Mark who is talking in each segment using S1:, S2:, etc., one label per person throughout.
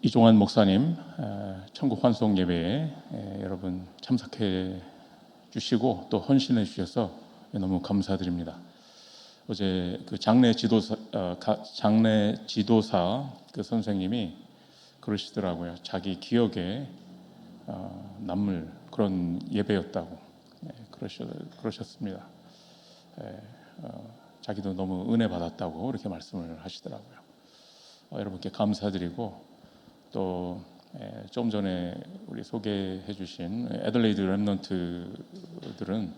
S1: 이종환 목사님 천국 환송 예배에 여러분 참석해 주시고 또 헌신해 주셔서 너무 감사드립니다. 어제 그 장례 지도사 그 선생님이 그러시더라고요. 자기 기억에 남을 그런 예배였다고 그러셨습니다. 자기도 너무 은혜 받았다고 이렇게 말씀을 하시더라고요. 여러분께 감사드리고 또 좀 전에 우리 소개해 주신 애들레이드 렘넌트들은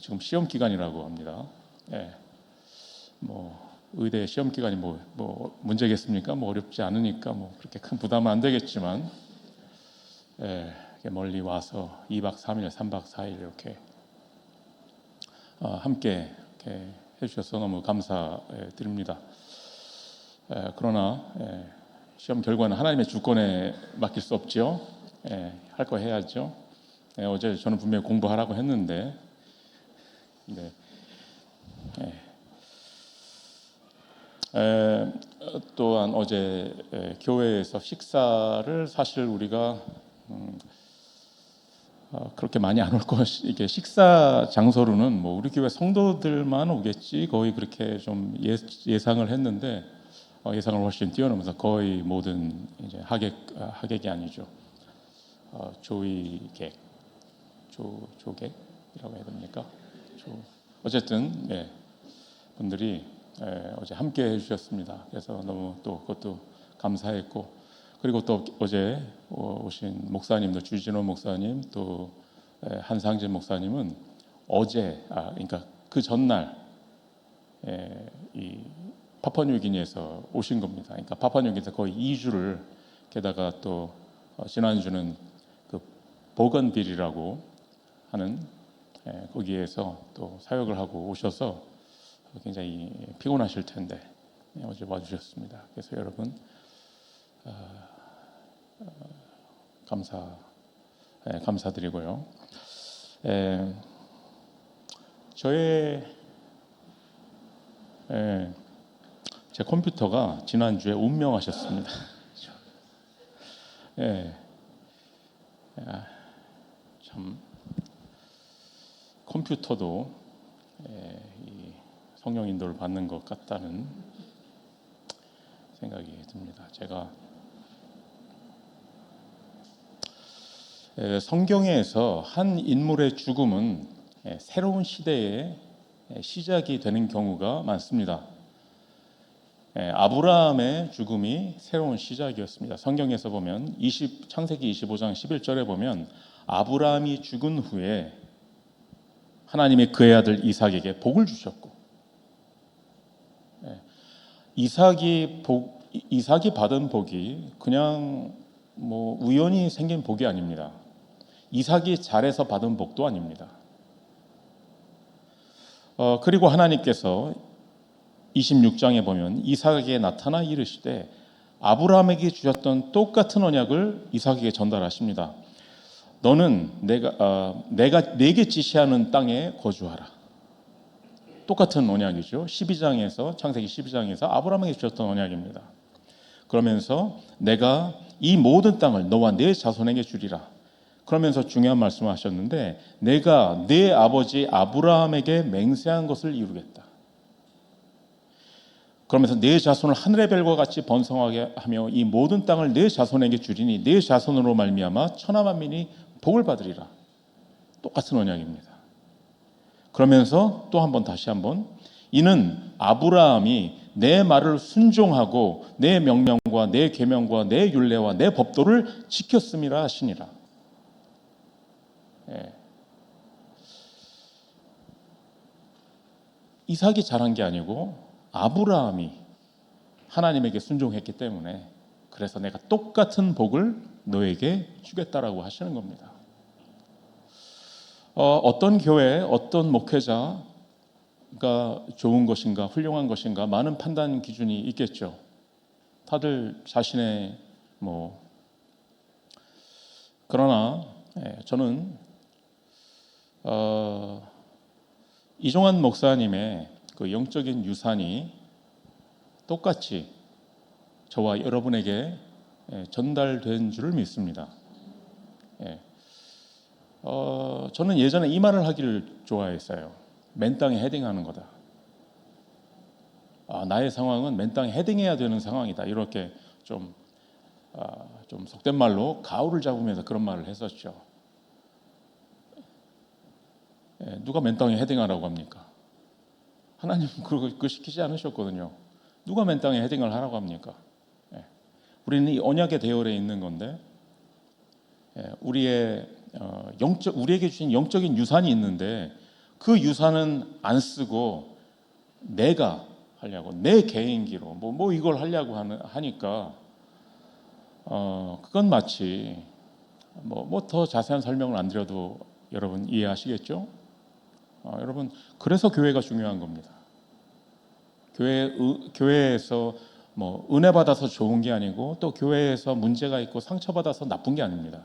S1: 지금 시험 기간이라고 합니다. 뭐 의대 시험 기간이 뭐 문제겠습니까? 뭐 어렵지 않으니까 뭐 그렇게 큰 부담은 안 되겠지만 멀리 와서 2박 3일, 3박 4일 이렇게 함께 이렇게 해주셔서 너무 감사드립니다. 그러나 시험 결과는 하나님의 주권에 맡길 수 없죠. 할 거 해야죠. 어제 저는 분명히 공부하라고 했는데, 또한 어제 교회에서 식사를 사실 우리가 그렇게 많이 안 올 것, 이게 식사 장소로는 뭐 우리 교회 성도들만 오겠지 거의 그렇게 좀 예상을 했는데. 예상을 훨씬 뛰어넘어서 거의 모든 이제 하객이 아니죠. 조객이라고 해야 됩니까? 어쨌든 분들이 어제 함께 해주셨습니다. 그래서 너무 또 그것도 감사했고, 그리고 또 어제 오신 목사님도 주진호 목사님 또 한상진 목사님은 어제 그러니까 그 전날 이 파푸아뉴기니에서 오신 겁니다. 그러니까 파푸아뉴기니에서 거의 2주를 게다가 또 지난주는 그 보건빌이라고 하는 거기에서 또 사역을 하고 오셔서 굉장히 피곤하실 텐데 어제 와주셨습니다. 그래서 여러분 감사드리고요. 저의 제 컴퓨터가 지난주에 운명하셨습니다. 참 컴퓨터도 이 성령 인도를 받는 것 같다는 생각이 듭니다. 제가 성경에서 한 인물의 죽음은 새로운 시대의 시작이 되는 경우가 많습니다. 아브라함의 죽음이 새로운 시작이었습니다. 성경에서 보면 창세기 25장 11절에 보면 아브라함이 죽은 후에 하나님이 그의 아들 이삭에게 복을 주셨고, 이삭이 받은 복이 그냥 뭐 우연히 생긴 복이 아닙니다. 이삭이 잘해서 받은 복도 아닙니다. 그리고 하나님께서 26장에 보면 이삭에게 나타나 이르시되 아브라함에게 주셨던 똑같은 언약을 이삭에게 전달하십니다. 너는 내가 네게 지시하는 땅에 거주하라. 똑같은 언약이죠. 창세기 12장에서 아브라함에게 주셨던 언약입니다. 그러면서 내가 이 모든 땅을 너와 네 자손에게 주리라. 그러면서 중요한 말씀을 하셨는데 내가 네 아버지 아브라함에게 맹세한 것을 이루겠다. 그러면서 네 자손을 하늘의 별과 같이 번성하게 하며 이 모든 땅을 네 자손에게 주리니 네 자손으로 말미암아 천하 만민이 복을 받으리라. 똑같은 언약입니다. 그러면서 또 다시 한번 이는 아브라함이 내 말을 순종하고 내 명령과 내 계명과 내 율례와 내 법도를 지켰음이라 하시니라. 이삭이 잘한 게 아니고 아브라함이 하나님에게 순종했기 때문에 그래서 내가 똑같은 복을 너에게 주겠다라고 하시는 겁니다. 어떤 교회, 어떤 목회자가 좋은 것인가, 훌륭한 것인가 많은 판단 기준이 있겠죠. 다들 자신의 그러나 저는 이종환 목사님의 그 영적인 유산이 똑같이 저와 여러분에게 전달된 줄을 믿습니다. 예. 저는 예전에 이 말을 하기를 좋아했어요. 맨 땅에 헤딩하는 거다. 나의 상황은 맨 땅에 헤딩해야 되는 상황이다. 이렇게 좀 속된 말로 가오를 잡으면서 그런 말을 했었죠. 누가 맨 땅에 헤딩하라고 합니까? 하나님 그거 시키지 않으셨거든요. 누가 맨 땅에 헤딩을 하라고 합니까? 우리는 이 언약의 대열에 있는 건데, 우리의 우리에게 주신 영적인 유산이 있는데 그 유산은 안 쓰고 내가 하려고, 내 개인기로 뭐 이걸 하려고 하니까 그건 마치 뭐 더 자세한 설명을 안 드려도 여러분 이해하시겠죠? 여러분, 그래서 교회가 중요한 겁니다. 교회에서 뭐 은혜 받아서 좋은 게 아니고, 또 교회에서 문제가 있고 상처 받아서 나쁜 게 아닙니다.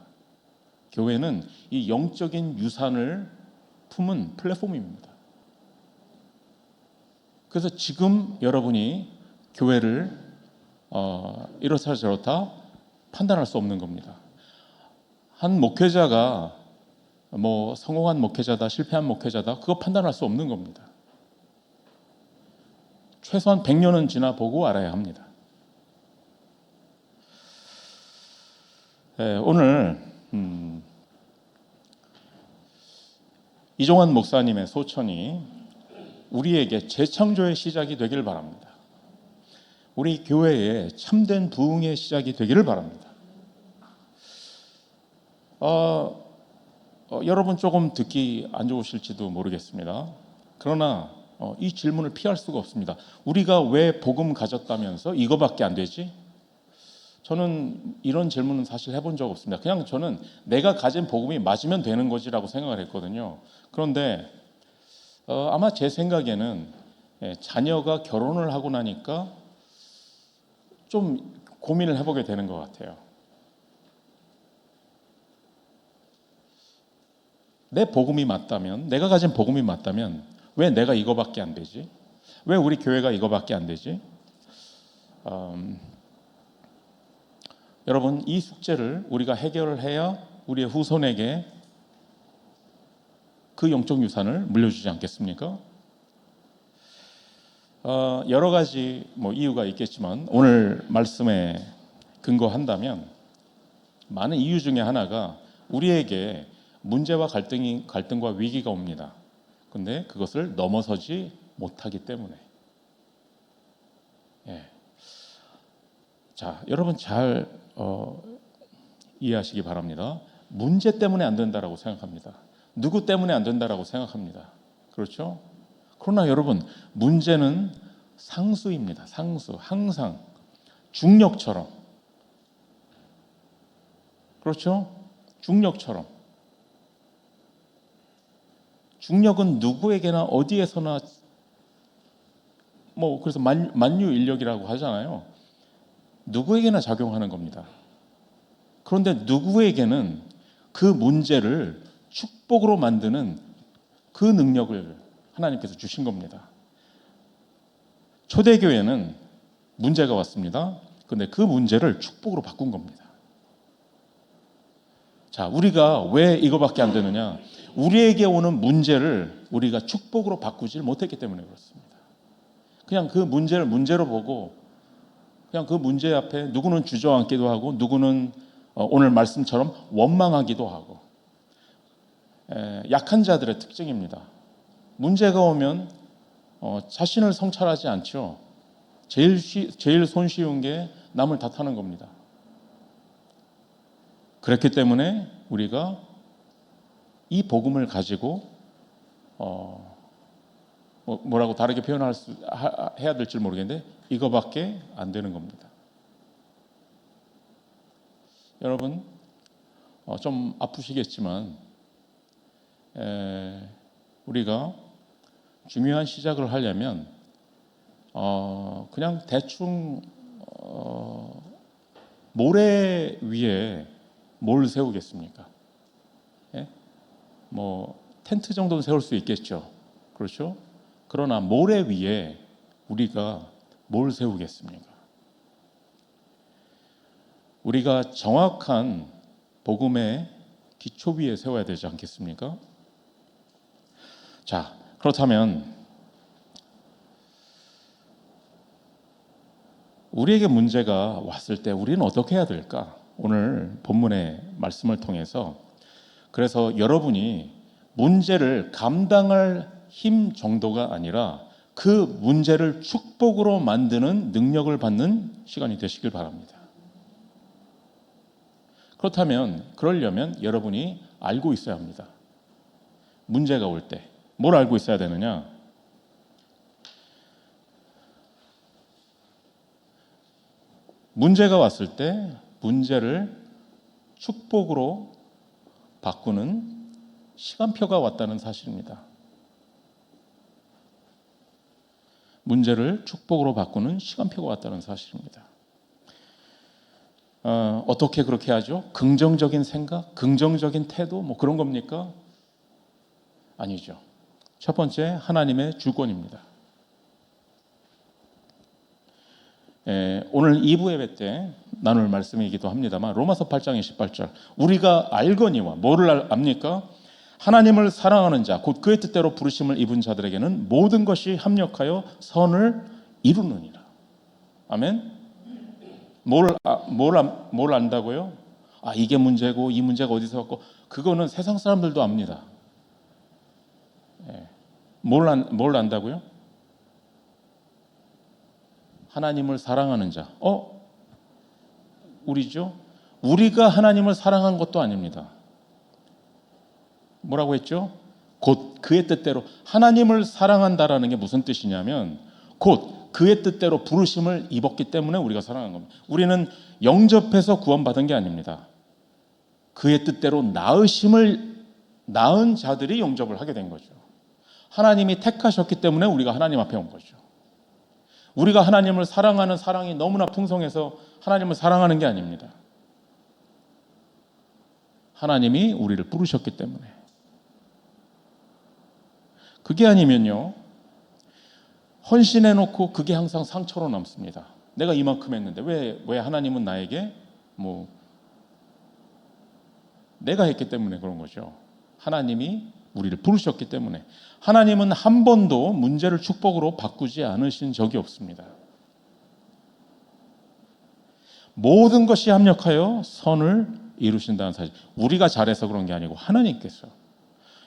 S1: 교회는 이 영적인 유산을 품은 플랫폼입니다. 그래서 지금 여러분이 교회를 이렇다 저렇다 판단할 수 없는 겁니다. 한 목회자가 뭐 성공한 목회자다, 실패한 목회자다, 그거 판단할 수 없는 겁니다. 최소한 100년은 지나보고 알아야 합니다. 오늘 이종환 목사님의 소천이 우리에게 재창조의 시작이 되기를 바랍니다. 우리 교회의 참된 부흥의 시작이 되기를 바랍니다. 여러분 조금 듣기 안 좋으실지도 모르겠습니다. 그러나 이 질문을 피할 수가 없습니다. 우리가 왜 복음 가졌다면서 이거밖에 안 되지? 저는 이런 질문은 사실 해본 적 없습니다. 그냥 저는 내가 가진 복음이 맞으면 되는 거지라고 생각을 했거든요. 그런데 아마 제 생각에는 자녀가 결혼을 하고 나니까 좀 고민을 해보게 되는 것 같아요. 내 복음이 맞다면, 내가 가진 복음이 맞다면 왜 내가 이거밖에 안 되지? 왜 우리 교회가 이거밖에 안 되지? 여러분, 이 숙제를 우리가 해결을 해야 우리의 후손에게 그 영적 유산을 물려주지 않겠습니까? 여러 가지 이유가 있겠지만 오늘 말씀에 근거한다면 많은 이유 중에 하나가 우리에게 문제와 갈등과 위기가 옵니다. 근데 그것을 넘어서지 못하기 때문에. 자, 여러분 잘 이해하시기 바랍니다. 문제 때문에 안 된다라고 생각합니다. 누구 때문에 안 된다라고 생각합니다. 그렇죠? 그러나 여러분, 문제는 상수입니다. 상수. 항상 중력처럼. 그렇죠? 중력처럼. 중력은 누구에게나 어디에서나 그래서 만유인력이라고 하잖아요. 누구에게나 작용하는 겁니다. 그런데 누구에게는 그 문제를 축복으로 만드는 그 능력을 하나님께서 주신 겁니다. 초대교회는 문제가 왔습니다. 그런데 그 문제를 축복으로 바꾼 겁니다. 자, 우리가 왜 이거밖에 안 되느냐? 우리에게 오는 문제를 우리가 축복으로 바꾸질 못했기 때문에 그렇습니다. 그냥 그 문제를 문제로 보고 그냥 그 문제 앞에 누구는 주저앉기도 하고 누구는 오늘 말씀처럼 원망하기도 하고, 약한 자들의 특징입니다. 문제가 오면 자신을 성찰하지 않죠. 제일 손쉬운 게 남을 탓하는 겁니다. 그렇기 때문에 우리가 이 복음을 가지고 뭐라고 다르게 해야 될지 모르겠는데 이거밖에 안 되는 겁니다. 여러분 좀 아프시겠지만 우리가 중요한 시작을 하려면 그냥 대충 모래 위에 뭘 세우겠습니까? 텐트 정도는 세울 수 있겠죠. 그렇죠? 그러나 모래 위에 우리가 뭘 세우겠습니까? 우리가 정확한 복음의 기초 위에 세워야 되지 않겠습니까? 자, 그렇다면 우리에게 문제가 왔을 때 우리는 어떻게 해야 될까? 오늘 본문의 말씀을 통해서 그래서 여러분이 문제를 감당할 힘 정도가 아니라 그 문제를 축복으로 만드는 능력을 받는 시간이 되시길 바랍니다. 그러려면 여러분이 알고 있어야 합니다. 문제가 올 때 뭘 알고 있어야 되느냐? 문제가 왔을 때 문제를 축복으로 바꾸는 시간표가 왔다는 사실입니다. 문제를 축복으로 바꾸는 시간표가 왔다는 사실입니다. 어떻게 그렇게 하죠? 긍정적인 생각, 긍정적인 태도, 뭐 그런 겁니까? 아니죠. 첫 번째, 하나님의 주권입니다. 오늘 2부 예배 때 나눌 말씀이기도 합니다만 로마서 8장의 18절 우리가 알거니와 뭐를 압니까? 하나님을 사랑하는 자 곧 그의 뜻대로 부르심을 입은 자들에게는 모든 것이 합력하여 선을 이루느니라. 아멘. 뭘 안다고요? 이게 문제고 이 문제가 어디서 왔고 그거는 세상 사람들도 압니다. 뭘 안다고요? 하나님을 사랑하는 자. 우리죠? 우리가 하나님을 사랑한 것도 아닙니다. 뭐라고 했죠? 곧 그의 뜻대로 하나님을 사랑한다라는 게 무슨 뜻이냐면 곧 그의 뜻대로 부르심을 입었기 때문에 우리가 사랑한 겁니다. 우리는 영접해서 구원받은 게 아닙니다. 그의 뜻대로 낳은 자들이 영접을 하게 된 거죠. 하나님이 택하셨기 때문에 우리가 하나님 앞에 온 거죠. 우리가 하나님을 사랑하는 사랑이 너무나 풍성해서 하나님을 사랑하는 게 아닙니다. 하나님이 우리를 부르셨기 때문에. 그게 아니면요, 헌신해놓고 그게 항상 상처로 남습니다. 내가 이만큼 했는데 왜 하나님은 나에게 내가 했기 때문에 그런 거죠. 하나님이 우리를 부르셨기 때문에. 하나님은 한 번도 문제를 축복으로 바꾸지 않으신 적이 없습니다. 모든 것이 합력하여 선을 이루신다는 사실. 우리가 잘해서 그런 게 아니고 하나님께서.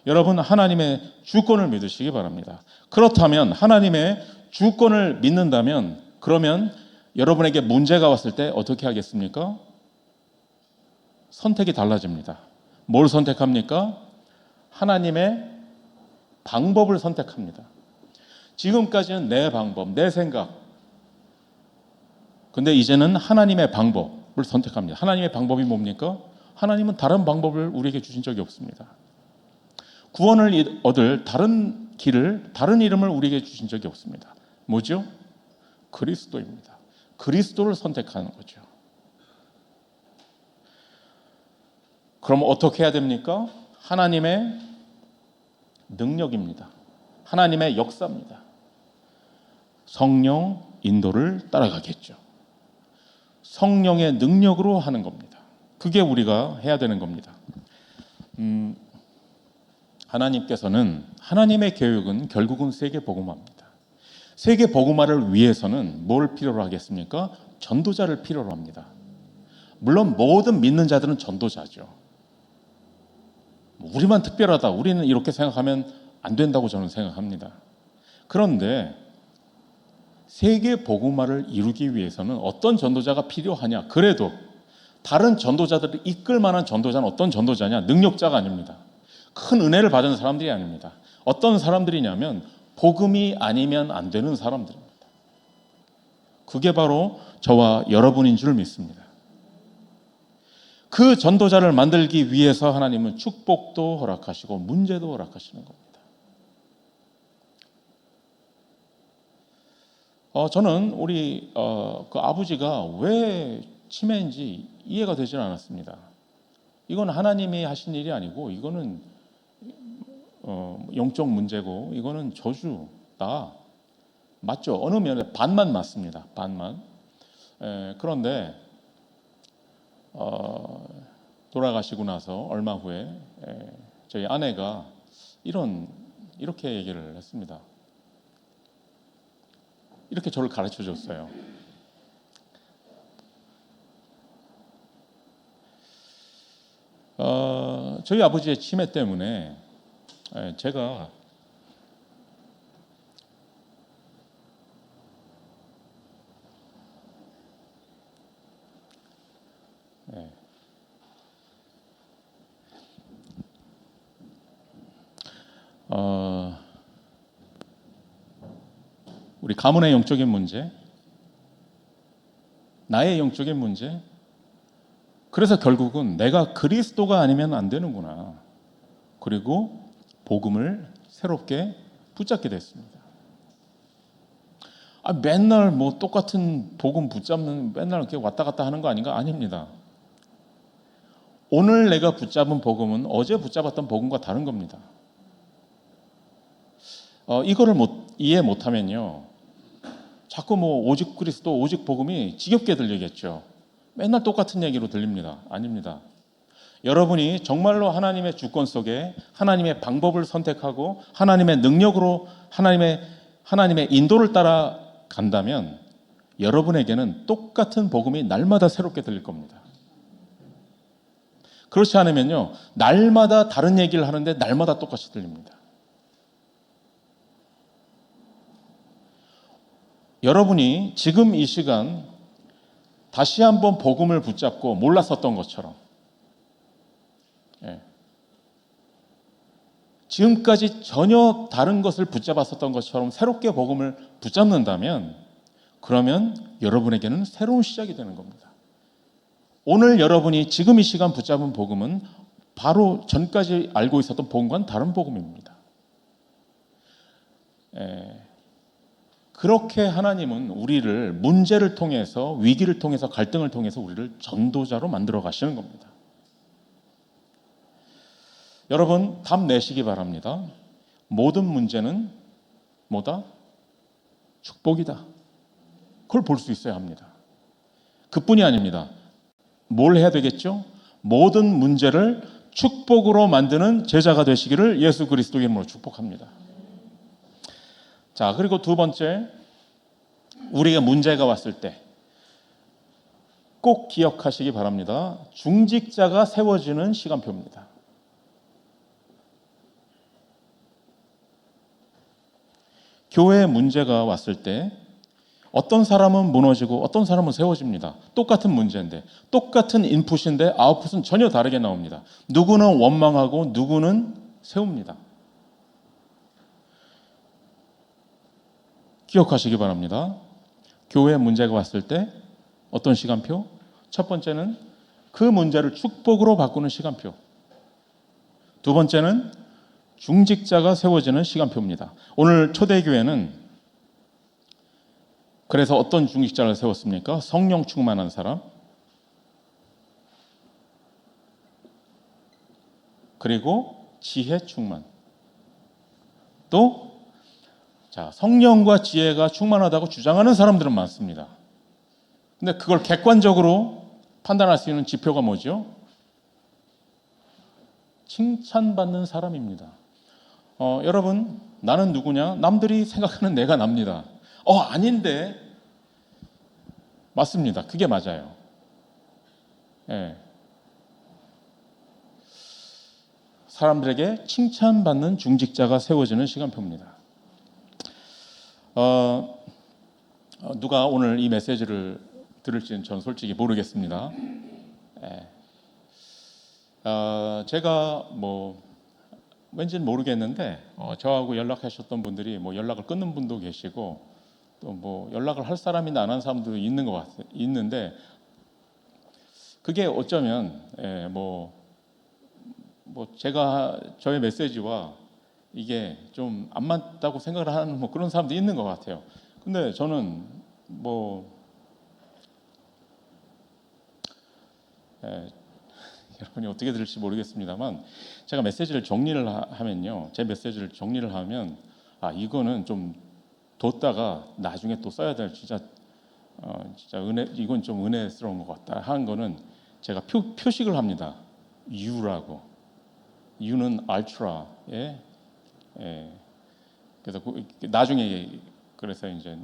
S1: 여러분 하나님의 주권을 믿으시기 바랍니다. 그렇다면 하나님의 주권을 믿는다면 그러면 여러분에게 문제가 왔을 때 어떻게 하겠습니까? 선택이 달라집니다. 뭘 선택합니까? 하나님의 방법을 선택합니다. 지금까지는 내 방법, 내 생각. 근데 이제는 하나님의 방법을 선택합니다. 하나님의 방법이 뭡니까? 하나님은 다른 방법을 우리에게 주신 적이 없습니다. 구원을 얻을 다른 길을, 다른 이름을 우리에게 주신 적이 없습니다. 뭐죠? 그리스도입니다. 그리스도를 선택하는 거죠. 그럼 어떻게 해야 됩니까? 하나님의 능력입니다. 하나님의 역사입니다. 성령 인도를 따라가겠죠. 성령의 능력으로 하는 겁니다. 그게 우리가 해야 되는 겁니다. 하나님께서는 하나님의 계획은 결국은 세계 복음화입니다. 세계 복음화를 위해서는 뭘 필요로 하겠습니까? 전도자를 필요로 합니다. 물론 모든 믿는 자들은 전도자죠. 우리만 특별하다. 우리는 이렇게 생각하면 안 된다고 저는 생각합니다. 그런데 세계 복음화를 이루기 위해서는 어떤 전도자가 필요하냐? 그래도 다른 전도자들을 이끌 만한 전도자는 어떤 전도자냐? 능력자가 아닙니다. 큰 은혜를 받은 사람들이 아닙니다. 어떤 사람들이냐면 복음이 아니면 안 되는 사람들입니다. 그게 바로 저와 여러분인 줄 믿습니다. 그 전도자를 만들기 위해서 하나님은 축복도 허락하시고 문제도 허락하시는 겁니다. 저는 우리 그 아버지가 왜 치매인지 이해가 되지 않았습니다. 이건 하나님이 하신 일이 아니고 이거는 영적 문제고 이거는 저주다. 맞죠? 어느 면에 반만 맞습니다. 반만. 그런데 어, 돌아가시고 나서 얼마 후에 저희 아내가 이렇게 얘기를 했습니다. 이렇게 저를 가르쳐 줬어요. 저희 아버지의 치매 때문에 제가 우리 가문의 영적인 문제, 나의 영적인 문제, 그래서 결국은 내가 그리스도가 아니면 안 되는구나. 그리고 복음을 새롭게 붙잡게 됐습니다. 맨날 뭐 똑같은 복음 붙잡는 맨날 이렇게 왔다 갔다 하는 거 아닌가? 아닙니다. 오늘 내가 붙잡은 복음은 어제 붙잡았던 복음과 다른 겁니다. 이거를 이해 못하면요, 자꾸 뭐 오직 그리스도, 오직 복음이 지겹게 들리겠죠. 맨날 똑같은 얘기로 들립니다. 아닙니다. 여러분이 정말로 하나님의 주권 속에 하나님의 방법을 선택하고 하나님의 능력으로 하나님의 인도를 따라 간다면 여러분에게는 똑같은 복음이 날마다 새롭게 들릴 겁니다. 그렇지 않으면요, 날마다 다른 얘기를 하는데 날마다 똑같이 들립니다. 여러분이 지금 이 시간 다시 한번 복음을 붙잡고 몰랐었던 것처럼, 지금까지 전혀 다른 것을 붙잡았었던 것처럼 새롭게 복음을 붙잡는다면, 그러면 여러분에게는 새로운 시작이 되는 겁니다. 오늘 여러분이 지금 이 시간 붙잡은 복음은 바로 전까지 알고 있었던 복음과는 다른 복음입니다. 그렇게 하나님은 우리를 문제를 통해서, 위기를 통해서, 갈등을 통해서 우리를 전도자로 만들어 가시는 겁니다. 여러분, 답 내시기 바랍니다. 모든 문제는 뭐다? 축복이다. 그걸 볼 수 있어야 합니다. 그뿐이 아닙니다. 뭘 해야 되겠죠? 모든 문제를 축복으로 만드는 제자가 되시기를 예수 그리스도 이름으로 축복합니다. 자, 그리고 두 번째, 우리가 문제가 왔을 때 꼭 기억하시기 바랍니다. 중직자가 세워지는 시간표입니다. 교회에 문제가 왔을 때 어떤 사람은 무너지고 어떤 사람은 세워집니다. 똑같은 문제인데, 똑같은 인풋인데 아웃풋은 전혀 다르게 나옵니다. 누구는 원망하고 누구는 세웁니다. 기억하시기 바랍니다. 교회에 문제가 왔을 때 어떤 시간표? 첫 번째는 그 문제를 축복으로 바꾸는 시간표. 두 번째는 중직자가 세워지는 시간표입니다. 오늘 초대교회는 그래서 어떤 중직자를 세웠습니까? 성령 충만한 사람, 그리고 지혜 충만, 또 성령과 지혜가 충만하다고 주장하는 사람들은 많습니다. 근데 그걸 객관적으로 판단할 수 있는 지표가 뭐죠? 칭찬받는 사람입니다. 여러분, 나는 누구냐? 남들이 생각하는 내가 납니다. 아닌데. 맞습니다. 그게 맞아요. 사람들에게 칭찬받는 중직자가 세워지는 시간표입니다. 누가 오늘 이 메시지를 들을지는 전 솔직히 모르겠습니다. 제가 왠지는 모르겠는데 저하고 연락하셨던 분들이 연락을 끊는 분도 계시고 또 연락을 할 사람이나 안 한 사람도 있는 것 같아요. 있는데 그게 어쩌면 제가 저의 메시지와 이게 좀 안 맞다고 생각을 하는 그런 사람도 있는 것 같아요. 근데 저는 여러분이 어떻게 들을지 모르겠습니다만, 제가 메시지를 정리를 하면요, 제 메시지를 정리를 하면 이거는 좀 뒀다가 나중에 또 써야 될 진짜 이건 좀 은혜스러운 것 같다 하는 거는 제가 표식을 합니다. U라고. U는 ultra에 그래서 나중에 그래서 이제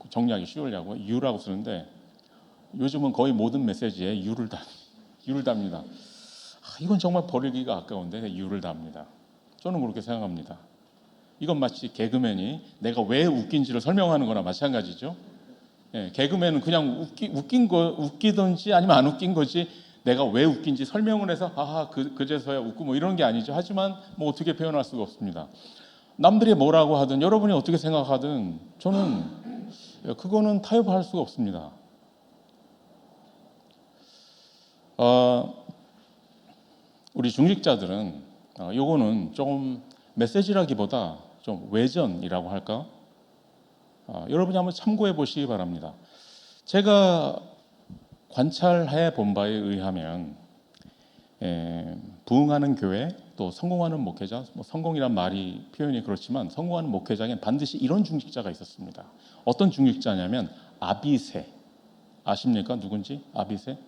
S1: 정리하기 쉬우려고 U라고 쓰는데 요즘은 거의 모든 메시지에 U를 답니다. 이건 정말 버리기가 아까운데 U를 답니다. 저는 그렇게 생각합니다. 이건 마치 개그맨이 내가 왜 웃긴지를 설명하는 거나 마찬가지죠. 개그맨은 그냥 웃기든지 아니면 안 웃긴 거지 내가 왜 웃긴지 설명을 해서 그제서야 웃고 뭐 이런 게 아니죠. 하지만 뭐 어떻게 표현할 수가 없습니다. 남들이 뭐라고 하든 여러분이 어떻게 생각하든 저는 그거는 타협할 수가 없습니다. 우리 중직자들은 요거는 조금 메시지라기보다 좀 외전이라고 할까? 여러분이 한번 참고해 보시기 바랍니다. 제가 관찰해 본 바에 의하면 부흥하는 교회 또 성공하는 목회자, 뭐 성공이란 말이 표현이 그렇지만 성공하는 목회자에는 반드시 이런 중직자가 있었습니다. 어떤 중직자냐면 아비새 아십니까? 누군지? 아비새?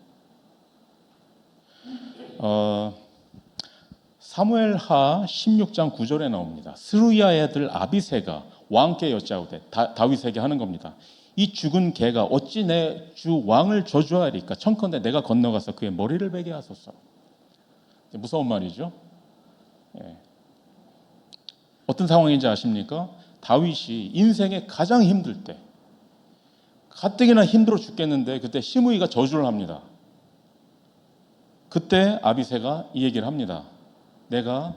S1: 사무엘하 16장 9절에 나옵니다. 스루야의 아들 아비새가 왕께 여짜오되 다윗에게 하는 겁니다. 이 죽은 개가 어찌 내 주 왕을 저주하리까? 청컨대 내가 건너가서 그의 머리를 베게 하소서. 무서운 말이죠. 어떤 상황인지 아십니까? 다윗이 인생에 가장 힘들 때 가뜩이나 힘들어 죽겠는데 그때 시므이가 저주를 합니다. 그때 아비새가 이 얘기를 합니다. 내가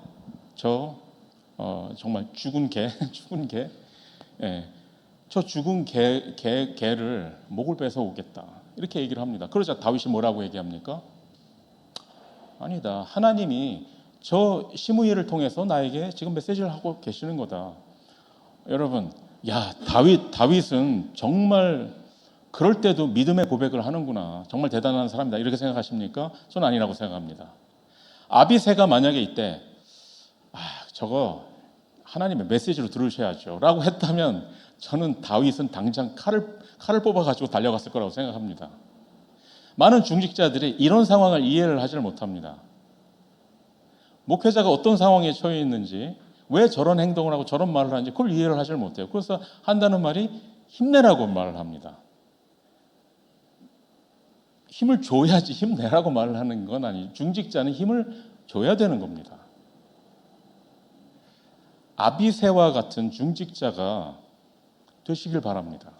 S1: 정말 죽은 개, 저 죽은 개를 목을 뺏어 오겠다. 이렇게 얘기를 합니다. 그러자 다윗이 뭐라고 얘기합니까? 아니다. 하나님이 저 시므이를 통해서 나에게 지금 메시지를 하고 계시는 거다. 여러분, 다윗은 정말 그럴 때도 믿음의 고백을 하는구나. 정말 대단한 사람이다. 이렇게 생각하십니까? 저는 아니라고 생각합니다. 아비새가 만약에 이때 저거 하나님의 메시지로 들으셔야죠 라고 했다면 저는 다윗은 당장 칼을 뽑아가지고 달려갔을 거라고 생각합니다. 많은 중직자들이 이런 상황을 이해를 하지를 못합니다. 목회자가 어떤 상황에 처해 있는지 왜 저런 행동을 하고 저런 말을 하는지 그걸 이해를 하지를 못해요. 그래서 한다는 말이 힘내라고 말을 합니다. 힘을 줘야지 힘내라고 말을 하는 건 아니죠. 중직자는 힘을 줘야 되는 겁니다. 아비새와 같은 중직자가 되시길 바랍니다.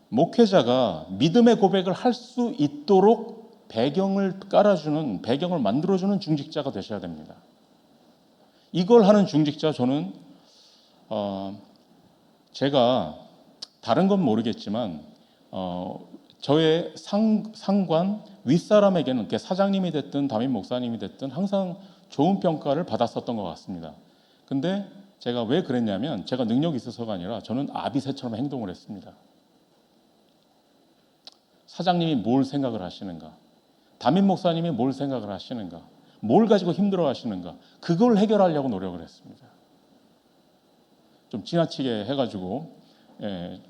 S1: 목회자가 믿음의 고백을 할 수 있도록 배경을 만들어주는 중직자가 되셔야 됩니다. 이걸 하는 중직자 저는 제가 다른 건 모르겠지만 저의 상관 윗사람에게는 사장님이 됐든 담임 목사님이 됐든 항상 좋은 평가를 받았었던 것 같습니다. 근데 제가 왜 그랬냐면 제가 능력이 있어서가 아니라 저는 아비새처럼 행동을 했습니다. 사장님이 뭘 생각을 하시는가? 담임 목사님이 뭘 생각을 하시는가? 뭘 가지고 힘들어 하시는가? 그걸 해결하려고 노력을 했습니다. 좀 지나치게 해가지고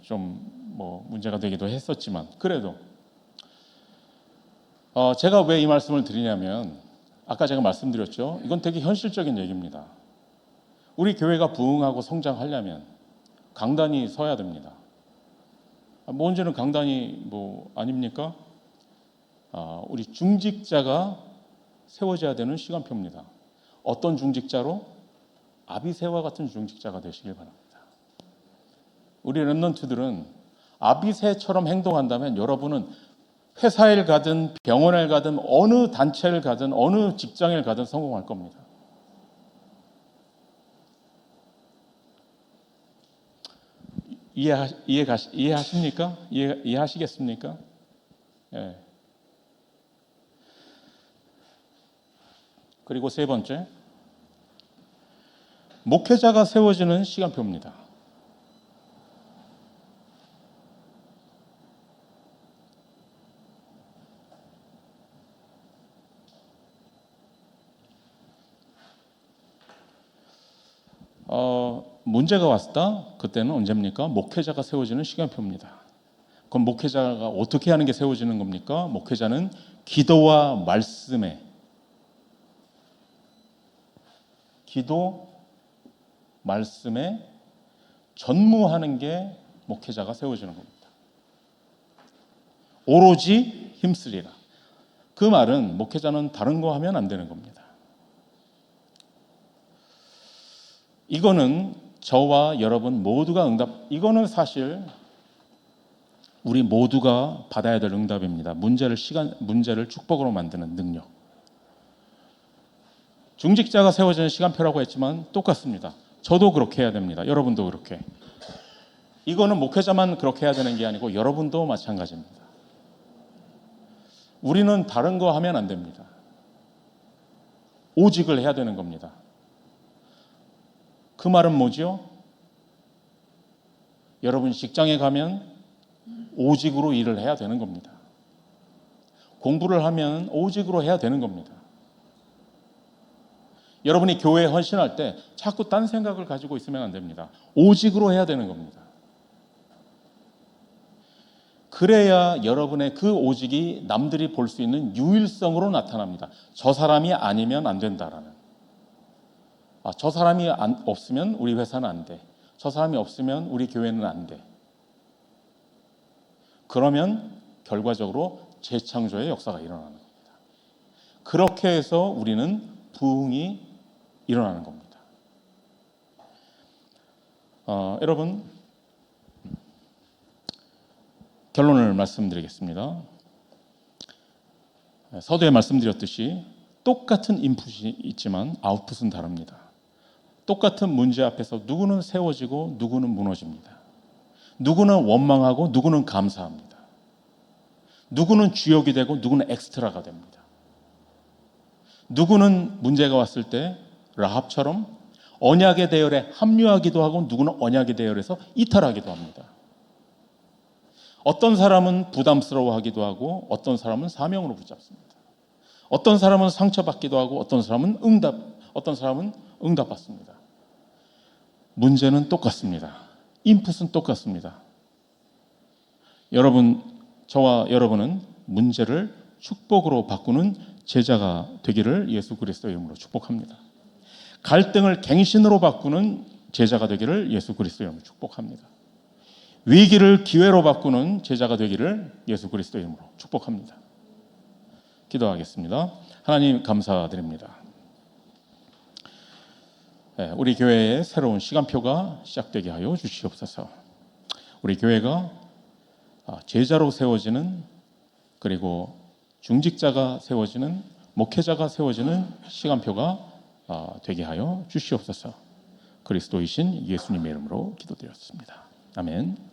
S1: 좀 뭐 문제가 되기도 했었지만 그래도 제가 왜 이 말씀을 드리냐면 아까 제가 말씀드렸죠. 이건 되게 현실적인 얘기입니다. 우리 교회가 부흥하고 성장하려면 강단이 서야 됩니다. 언제는 강단이 아닙니까? 우리 중직자가 세워져야 되는 시간표입니다. 어떤 중직자로? 아비새와 같은 중직자가 되시길 바랍니다. 우리 렘넌트들은 아비새처럼 행동한다면 여러분은 회사에 가든 병원에 가든 어느 단체를 가든 어느 직장에 가든 성공할 겁니다. 이해하십니까? 이해하시겠습니까? 예. 그리고 세 번째, 목회자가 세워지는 시간표입니다. 문제가 왔다? 그때는 언제입니까? 목회자가 세워지는 시간표입니다. 그럼 목회자가 어떻게 하는 게 세워지는 겁니까? 목회자는 기도, 말씀에 전무하는 게 목회자가 세워지는 겁니다. 오로지 힘쓰리라. 그 말은 목회자는 다른 거 하면 안 되는 겁니다. 이거는 저와 여러분 모두가 이거는 사실 우리 모두가 받아야 될 응답입니다. 문제를 축복으로 만드는 능력. 중직자가 세워지는 시간표라고 했지만 똑같습니다. 저도 그렇게 해야 됩니다. 여러분도 그렇게. 이거는 목회자만 그렇게 해야 되는 게 아니고 여러분도 마찬가지입니다. 우리는 다른 거 하면 안 됩니다. 오직을 해야 되는 겁니다. 그 말은 뭐죠? 여러분 직장에 가면 오직으로 일을 해야 되는 겁니다. 공부를 하면 오직으로 해야 되는 겁니다. 여러분이 교회에 헌신할 때 자꾸 딴 생각을 가지고 있으면 안 됩니다. 오직으로 해야 되는 겁니다. 그래야 여러분의 그 오직이 남들이 볼 수 있는 유일성으로 나타납니다. 저 사람이 아니면 안 된다라는. 저 사람이 없으면 우리 회사는 안 돼. 저 사람이 없으면 우리 교회는 안 돼. 그러면 결과적으로 재창조의 역사가 일어나는 겁니다. 그렇게 해서 우리는 부흥이 일어나는 겁니다. 여러분, 결론을 말씀드리겠습니다. 서두에 말씀드렸듯이 똑같은 인풋이 있지만 아웃풋은 다릅니다. 똑같은 문제 앞에서 누구는 세워지고 누구는 무너집니다. 누구는 원망하고 누구는 감사합니다. 누구는 주역이 되고 누구는 엑스트라가 됩니다. 누구는 문제가 왔을 때 라합처럼 언약의 대열에 합류하기도 하고 누구는 언약의 대열에서 이탈하기도 합니다. 어떤 사람은 부담스러워하기도 하고 어떤 사람은 사명으로 붙잡습니다. 어떤 사람은 상처받기도 하고 어떤 사람은 응답받습니다. 문제는 똑같습니다. 인풋은 똑같습니다. 저와 여러분은 문제를 축복으로 바꾸는 제자가 되기를 예수 그리스도의 이름으로 축복합니다. 갈등을 갱신으로 바꾸는 제자가 되기를 예수 그리스도의 이름으로 축복합니다. 위기를 기회로 바꾸는 제자가 되기를 예수 그리스도의 이름으로 축복합니다. 기도하겠습니다. 하나님 감사드립니다. 우리 교회의 새로운 시간표가 시작되게 하여 주시옵소서. 우리 교회가 제자로 세워지는, 그리고 중직자가 세워지는, 목회자가 세워지는 시간표가 되게 하여 주시옵소서. 그리스도이신 예수님의 이름으로 기도드렸습니다. 아멘.